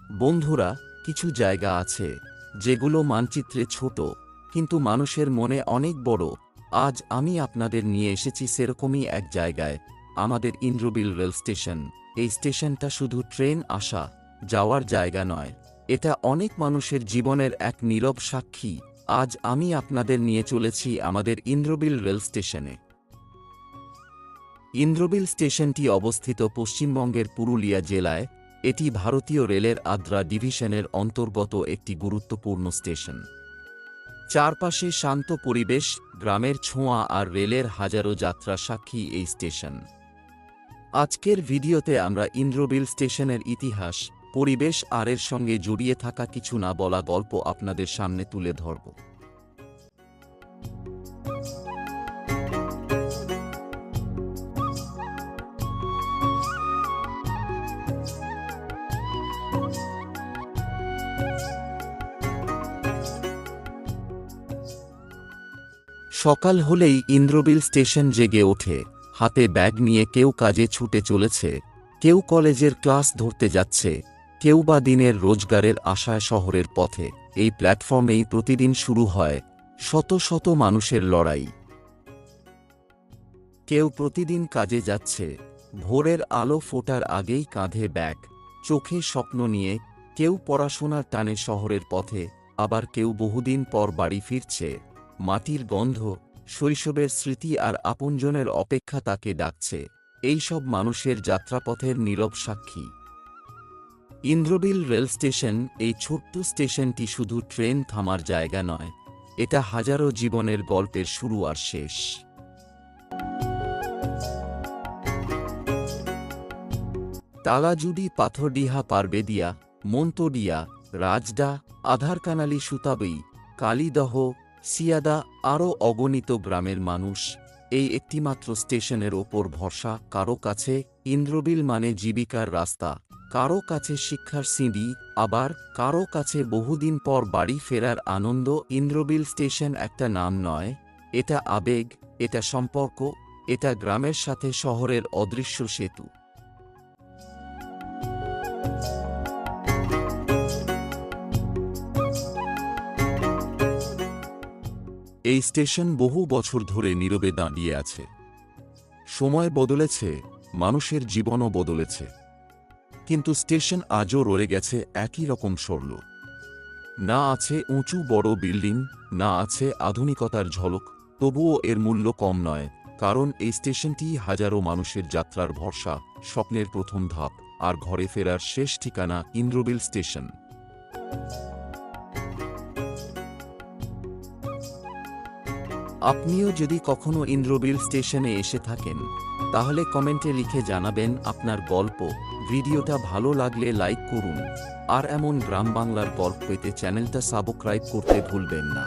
বন্ধুরা, কিছু জায়গা আছে যেগুলো মানচিত্রে ছোট কিন্তু মানুষের মনে অনেক বড়। আজ আমি আপনাদের নিয়ে এসেছি সেরকমই এক জায়গায়, আমাদের ইন্দ্রবিল রেল স্টেশন। এই স্টেশনটা শুধু ট্রেন আসা যাওয়ার জায়গা নয়, এটা অনেক মানুষের জীবনের এক নীরব সাক্ষী। আজ আমি আপনাদের নিয়ে চলেছি আমাদের ইন্দ্রবিল রেল স্টেশনে। ইন্দ্রবিল স্টেশনটি অবস্থিত পশ্চিমবঙ্গের পুরুলিয়া জেলায়। এটি ভারতীয় রেলের আদ্রা ডিভিশনের অন্তর্গত একটি গুরুত্বপূর্ণ স্টেশন। চারপাশে শান্ত পরিবেশ, গ্রামের ছোঁয়া আর রেলের হাজারো যাত্রা সাক্ষী এই স্টেশন। আজকের ভিডিওতে আমরা ইন্দ্রবিল স্টেশনের ইতিহাস, পরিবেশ আর এর সঙ্গে জড়িয়ে থাকা কিছু না বলা গল্প আপনাদের সামনে তুলে ধরব। সকাল হলেই ইন্দ্রবিল স্টেশন জেগে ওঠে। হাতে ব্যাগ নিয়ে কেউ কাজে ছুটে চলেছে, কেউ কলেজের ক্লাস ধরতে যাচ্ছে, কেউ বা দিনের রোজগারের আশায় শহরের পথে। এই প্ল্যাটফর্মেই প্রতিদিন শুরু হয় শত শত মানুষের লড়াই। কেউ প্রতিদিন কাজে যাচ্ছে, ভোরের আলো ফোটার আগেই কাঁধে ব্যাগ, চোখে স্বপ্ন নিয়ে। কেউ পড়াশোনার টানে শহরের পথে, আবার কেউ বহুদিন পর বাড়ি ফিরছে। মাটির গন্ধ, শৈশবের স্মৃতি আর আপনজনের অপেক্ষা তাকে ডাকছে। এই সব মানুষের যাত্রাপথের নীরব সাক্ষী ইন্দ্রবিল রেল স্টেশন। এই ছোট্ট স্টেশনটি শুধু ট্রেন থামার জায়গা নয়, এটা হাজারো জীবনের গল্পের শুরু আর শেষ। তালাজুড়ি, পাথরডিহা, পারবেদিয়া, মন্তডিয়া, রাজডা, আধারকানালি, সুতাবই, কালীদহ, সিয়াদা আরও অগণিত গ্রামের মানুষ এই একটিমাত্র স্টেশনের ওপর ভরসা। কারো কাছে ইন্দ্রবিল মানে জীবিকার রাস্তা, কারো কাছে শিক্ষার সিঁড়ি, আবার কারো কাছে বহুদিন পর বাড়ি ফেরার আনন্দ। ইন্দ্রবিল স্টেশন একটা নাম নয়, এটা আবেগ, এটা সম্পর্ক, এটা গ্রামের সাথে শহরের অদৃশ্য সেতু। এই স্টেশন বহু বছর ধরে নীরবে দাঁড়িয়ে আছে। সময় বদলেছে, মানুষের জীবনও বদলেছে, কিন্তু স্টেশন আজও রয়ে গেছে একই রকম সরল। না আছে উঁচু বড় বিল্ডিং, না আছে আধুনিকতার ঝলক, তবুও এর মূল্য কম নয়, কারণ এই স্টেশনটি হাজারো মানুষের যাত্রার ভরসা, স্বপ্নের প্রথম ধাপ আর ঘরে ফেরার শেষ ঠিকানা। ইন্দ্রবিল স্টেশন। আপনিও যদি কখনো ইন্দ্রবিল স্টেশনে এসে থাকেন, তাহলে কমেন্টে লিখে জানাবেন আপনার গল্প। ভিডিওটা ভালো লাগলে লাইক করুন, আর এমন গ্রাম বাংলার গল্প পেতে চ্যানেলটা সাবস্ক্রাইব করতে ভুলবেন না।